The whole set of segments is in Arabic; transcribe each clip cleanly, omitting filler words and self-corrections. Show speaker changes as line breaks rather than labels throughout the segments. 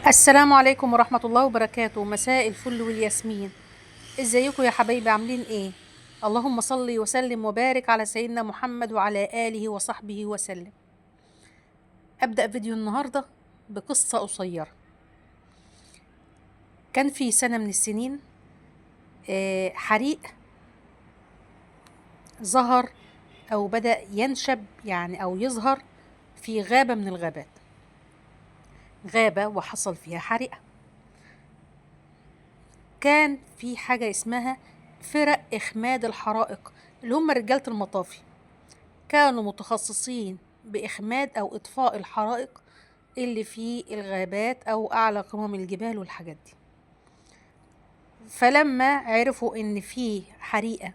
السلام عليكم ورحمة الله وبركاته. مساء الفل والياسمين. ازيكم يا حبايبي؟ عاملين ايه؟ اللهم صل وسلم وبارك على سيدنا محمد وعلى آله وصحبه وسلم. أبدأ فيديو النهاردة بقصة قصيرة. كان في سنة من السنين حريق ظهر أو بدأ ينشب أو يظهر في غابة من الغابات. غابة وحصل فيها حريقة. كان في حاجة اسمها فرق إخماد الحرائق، اللي هم رجالة المطافي. كانوا متخصصين بإخماد أو إطفاء الحرائق اللي في الغابات أو أعلى قمم الجبال والحاجات دي. فلما عرفوا إن في حريقة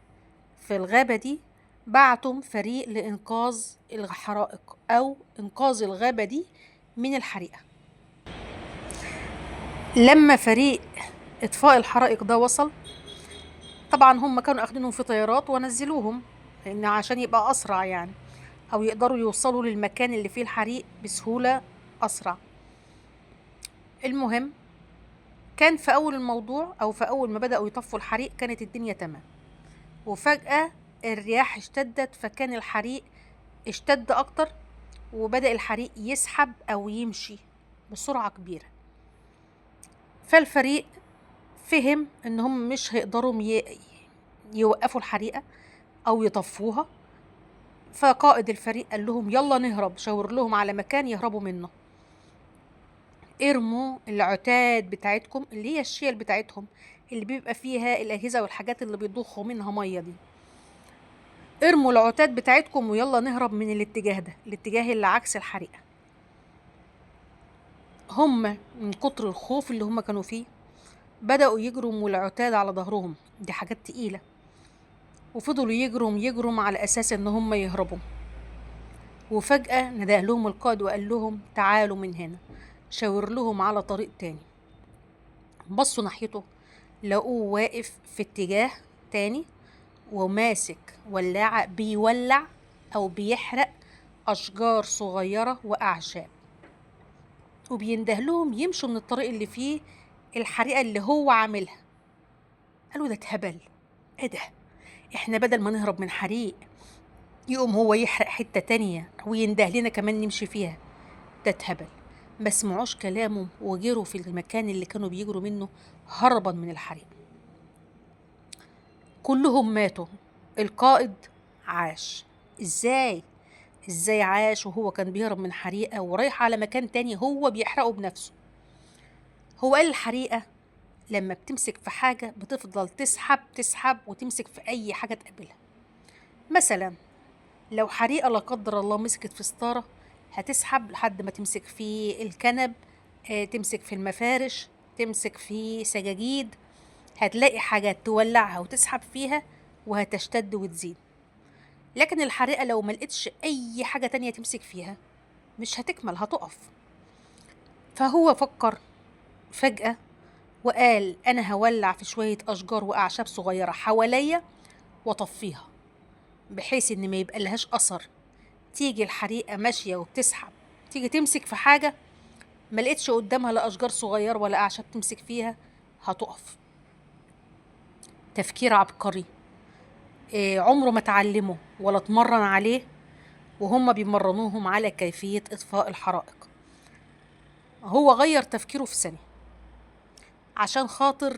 في الغابة دي، بعتوا فريق لإنقاذ الحرائق أو إنقاذ الغابة دي من الحريقة. لما فريق إطفاء الحرائق ده وصل، طبعا هم كانوا أخدينهم في طيارات ونزلوهم لأن عشان يبقى أسرع أو يقدروا يوصلوا للمكان اللي فيه الحريق بسهولة أسرع. المهم، كان في أول الموضوع أو في أول ما بدأوا يطفوا الحريق كانت الدنيا تمام، وفجأة الرياح اشتدت، فكان الحريق اشتد أكتر، وبدأ الحريق يسحب أو يمشي بسرعة كبيرة. فالفريق فهم إنهم مش هيقدروا يوقفوا الحريقة أو يطفوها. فقائد الفريق قال لهم يلا نهرب، شاور لهم على مكان يهربوا منه. ارموا العتاد بتاعتكم، اللي هي الشيل بتاعتهم اللي بيبقى فيها الأجهزة والحاجات اللي بيضخوا منها مية دي. ارموا العتاد بتاعتكم ويلا نهرب من الاتجاه ده، الاتجاه اللي عكس الحريقة. هم من كتر الخوف اللي هم كانوا فيه بدأوا يجروا العتاد على ظهرهم، دي حاجات تقيلة، وفضلوا يجروا على أساس إن هم يهربوا. وفجأة نداه لهم القائد وقال لهم تعالوا من هنا، شاور لهم على طريق تاني. بصوا ناحيته، لقوه واقف في اتجاه تاني وماسك ولاعة بيولع أو بيحرق أشجار صغيرة وأعشاب، وبينده لهم يمشوا من الطريق اللي فيه الحريقة اللي هو عاملها. قالوا ده اتهبل، ايه ده؟ احنا بدل ما نهرب من حريق يقوم هو يحرق حتة تانية وينده لنا كمان نمشي فيها؟ ده اتهبل. ما سمعوش كلامه وجروا في المكان اللي كانوا بيجروا منه هربا من الحريق. كلهم ماتوا. القائد عاش. ازاي عاش وهو كان بيهرب من حريقة ورايح على مكان تاني هو بيحرقه بنفسه؟ هو قال الحريقة لما بتمسك في حاجة بتفضل تسحب وتمسك في أي حاجة تقابلها. مثلا لو حريقة لا قدر الله مسكت في ستارة، هتسحب لحد ما تمسك في الكنب، تمسك في المفارش، تمسك في سجاجيد، هتلاقي حاجات تولعها وتسحب فيها وهتشتد وتزيد. لكن الحريقة لو ملقتش أي حاجة تانية تمسك فيها مش هتكمل، هتقف. فهو فكر فجأة وقال أنا هولع في شوية أشجار وأعشاب صغيرة حواليا وطفيها، بحيث إن ما يبقى لهاش أثر. تيجي الحريقة ماشية وبتسحب، تيجي تمسك في حاجة ملقتش قدامها لا أشجار صغير ولا أعشاب تمسك فيها، هتقف. تفكير عبقري، عمره ما اتعلمه ولا اتمرن عليه، وهم بيمرنوهم على كيفية إطفاء الحرائق. هو غير تفكيره في ثانية عشان خاطر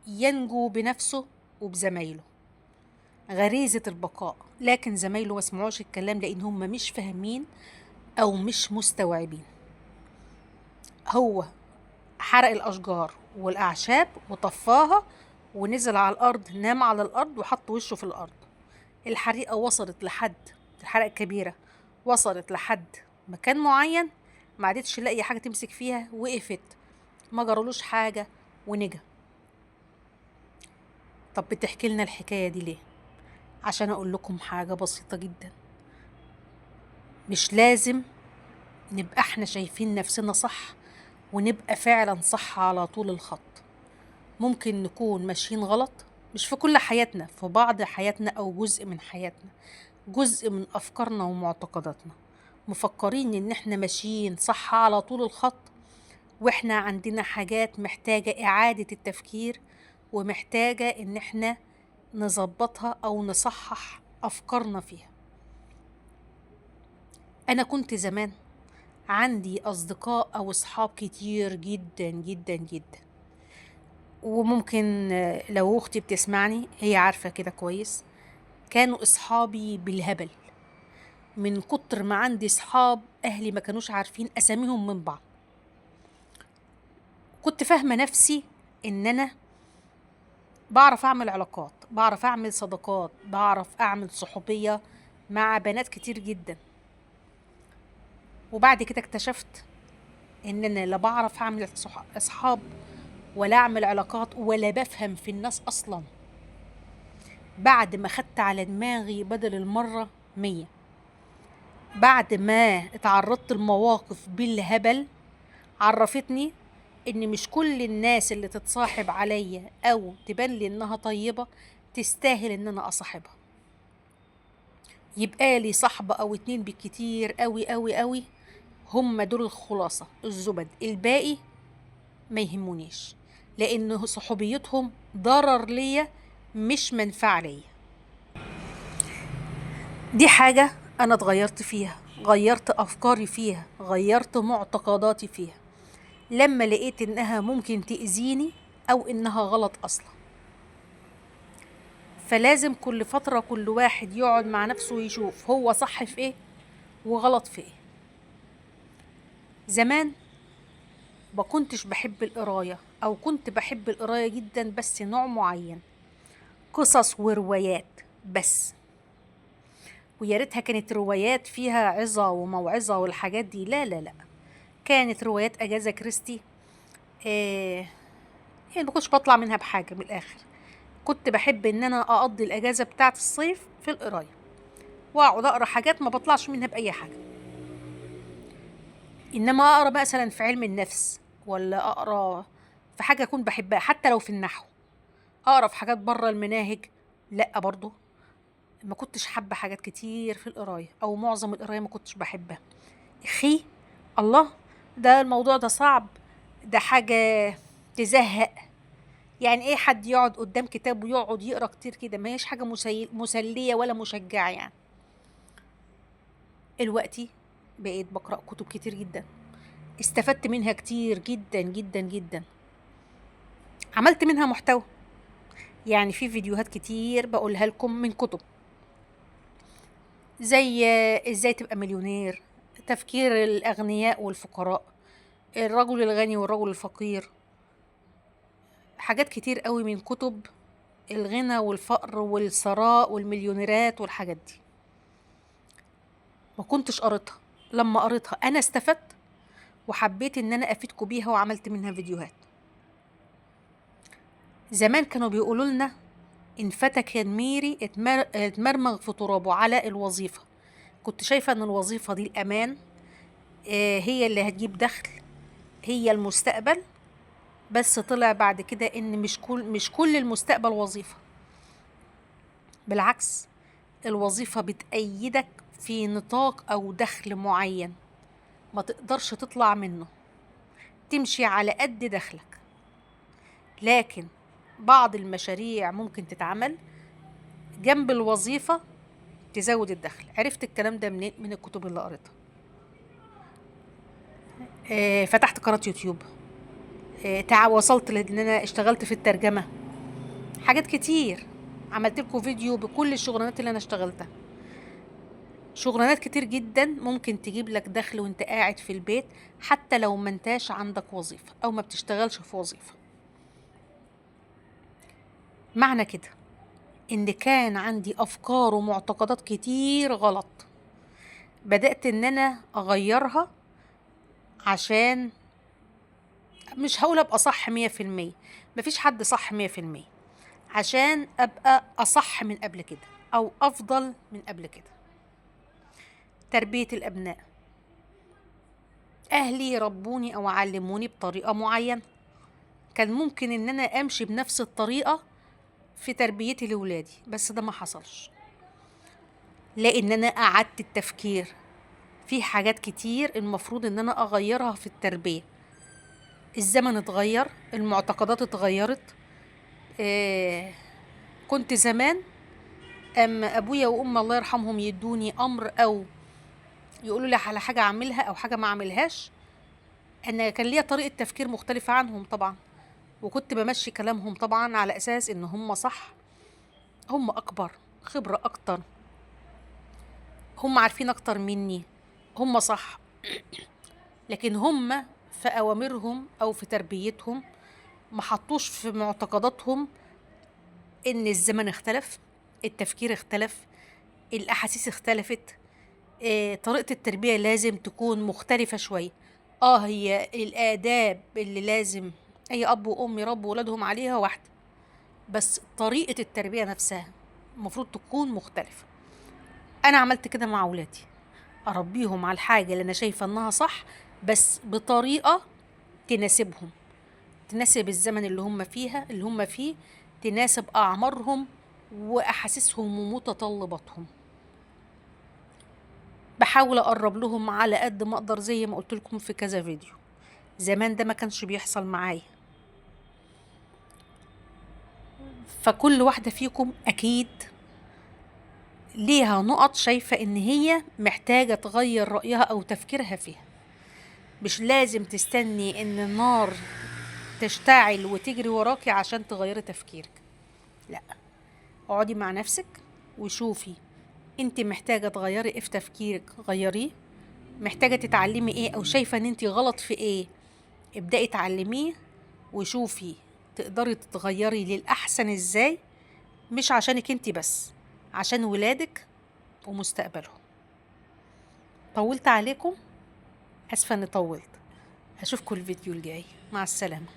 ينجو بنفسه وبزمايله، غريزة البقاء. لكن زمايله ما سمعوش الكلام لأن هم مش فاهمين أو مش مستوعبين. هو حرق الأشجار والأعشاب وطفاها ونزل على الأرض، نام على الأرض وحط وشه في الأرض. الحريقة وصلت لحد، الحريقة الكبيرة وصلت لحد مكان معين، ما عادتش لاقي حاجة تمسك فيها، وقفت، ما جرالوش حاجة ونجا. طب بتحكي لنا الحكاية دي ليه؟ عشان أقول لكم حاجة بسيطة جدا. مش لازم نبقى احنا شايفين نفسنا صح ونبقى فعلا صح على طول الخط. ممكن نكون ماشيين غلط، مش في كل حياتنا، في بعض حياتنا أو جزء من حياتنا، جزء من أفكارنا ومعتقداتنا، مفكرين إن احنا ماشيين صح على طول الخط، واحنا عندنا حاجات محتاجة إعادة التفكير، ومحتاجة إن احنا نظبطها أو نصحح أفكارنا فيها. أنا كنت زمان عندي أصدقاء أو أصحاب كتير جدا جدا جدا، وممكن لو أختي بتسمعني هي عارفة كده كويس، كانوا أصحابي بالهبل. من كتر ما عندي أصحاب أهلي ما كانوش عارفين أساميهم من بعض. كنت فاهمة نفسي إن أنا بعرف أعمل علاقات، بعرف أعمل صداقات، بعرف أعمل صحوبية مع بنات كتير جدا. وبعد كده اكتشفت إن أنا لا بعرف أعمل أصحاب ولا أعمل علاقات ولا بفهم في الناس أصلا. بعد ما خدت على دماغي بدل المرة 100، بعد ما اتعرضت لمواقف بالهبل عرفتني إن مش كل الناس اللي تتصاحب عليا أو تبان لي إنها طيبة تستاهل إن أنا أصاحبها. يبقى لي صاحبة أو 2 بالكتير أوي أوي أوي، هم دول الخلاصة الزبد، الباقي ما يهمونيش، لأن صحوبيتهم ضرر ليا مش منفعة ليا. دي حاجة أنا اتغيرت فيها، غيرت أفكاري فيها، غيرت معتقداتي فيها لما لقيت إنها ممكن تأذيني أو إنها غلط أصلا. فلازم كل فترة كل واحد يقعد مع نفسه ويشوف هو صح في إيه وغلط في إيه. زمان ما كنتش بحب القراية، أو كنت بحب القراية جدا بس نوع معين، قصص وروايات بس. ويا ريتها كانت روايات فيها عظة وموعظة والحاجات دي، لا لا لا، كانت روايات أجاثا كريستي. يعني ما كنتش بطلع منها بحاجة من الآخر. كنت بحب إن أنا أقضي الأجازة بتاعة الصيف في القراية، وأقعد أقرأ حاجات ما بطلعش منها بأي حاجة. إنما أقرأ مثلا في علم النفس، ولا أقرأ في حاجة أكون بحبها، حتى لو في النحو، أقرأ في حاجات بره المناهج، لأ برضو ما كنتش حابة حاجات كتير في القراية، أو معظم القراية ما كنتش بحبها. اخي الله، ده الموضوع ده صعب، ده حاجة تزهق. يعني ايه حد يقعد قدام كتاب ويقعد يقرا كتير كده؟ ما هيش حاجة مسلية ولا مشجعة يعني. الوقتي بقيت بقرأ كتب كتير جدا، استفدت منها كتير جدا جدا جدا، عملت منها محتوى. يعني في فيديوهات كتير بقولها لكم من كتب، زي ازاي تبقى مليونير، تفكير الأغنياء والفقراء، الرجل الغني والرجل الفقير، حاجات كتير قوي من كتب الغنى والفقر والثراء والمليونيرات والحاجات دي. ما كنتش قريتها، لما قريتها انا استفدت وحبيت ان انا افيدكم بيها وعملت منها فيديوهات. زمان كانوا بيقولوا لنا ان فتك الميري اتمرمغ في ترابه على الوظيفة. كنت شايفة ان الوظيفة دي الامان، هي اللي هتجيب دخل، هي المستقبل. بس طلع بعد كده ان مش كل المستقبل وظيفة. بالعكس، الوظيفة بتأيدك في نطاق أو دخل معين ما تقدرش تطلع منه، تمشي على قد دخلك. لكن بعض المشاريع ممكن تتعمل جنب الوظيفة تزود الدخل. عرفت الكلام ده منين؟ من الكتب اللي قريتها. فتحت قناة يوتيوب، وصلت لان انا اشتغلت في الترجمة، حاجات كتير. عملت لكم فيديو بكل الشغلانات اللي انا اشتغلتها. شغلانات كتير جدا ممكن تجيب لك دخل وانت قاعد في البيت، حتى لو ما انتاش عندك وظيفة او ما بتشتغلش في وظيفة. معنى كده ان كان عندي افكار ومعتقدات كتير غلط، بدأت ان انا اغيرها، عشان مش هقول ابقى صح 100%، مفيش حد صح 100%، عشان ابقى اصح من قبل كده او افضل من قبل كده. تربية الابناء، اهلي ربوني او علموني بطريقة معينة، كان ممكن ان انا امشي بنفس الطريقة في تربيتي لولادي، بس ده ما حصلش، لان انا قعدت التفكير في حاجات كتير المفروض ان انا اغيرها في التربية. الزمن اتغير، المعتقدات اتغيرت. كنت زمان اما ابويا وامي الله يرحمهم يدوني امر او يقولوا لي على حاجه اعملها او حاجه ما اعملهاش، انا كان ليا طريقه تفكير مختلفه عنهم طبعا، وكنت بمشي كلامهم طبعا على اساس ان هم صح، هم اكبر، خبره اكتر، هم عارفين اكتر مني، هم صح. لكن هم في اوامرهم او في تربيتهم ما حطوش في معتقداتهم ان الزمن اختلف، التفكير اختلف، الاحاسيس اختلفت. طريقة التربية لازم تكون مختلفة شوية. هي الآداب اللي لازم أي أب وأم يربوا ولادهم عليها واحدة، بس طريقة التربية نفسها المفروض تكون مختلفة. أنا عملت كده مع ولادي، أربيهم على الحاجة اللي أنا شايفة إنها صح، بس بطريقة تناسبهم، تناسب الزمن اللي هم فيه، تناسب أعمارهم وأحاسيسهم ومتطلباتهم. بحاول اقرب لهم على قد ما اقدر زي ما قلت لكم في كذا فيديو. زمان ده ما كانش بيحصل معايا. فكل واحدة فيكم اكيد ليها نقط شايفة ان هي محتاجة تغير رأيها او تفكيرها فيها. مش لازم تستني ان النار تشتعل وتجري وراكي عشان تغيري تفكيرك، لا. اقعدي مع نفسك وشوفي انت محتاجة تغيري ايه في تفكيرك، غيريه. محتاجة تتعلمي ايه او شايفة ان انت غلط في ايه، ابدأي تعلميه وشوفي تقدري تتغيري للأحسن ازاي، مش عشانك انت بس، عشان ولادك ومستقبلهم. طولت عليكم، اسفة اني طولت. اشوفكم الفيديو الجاي، مع السلامة.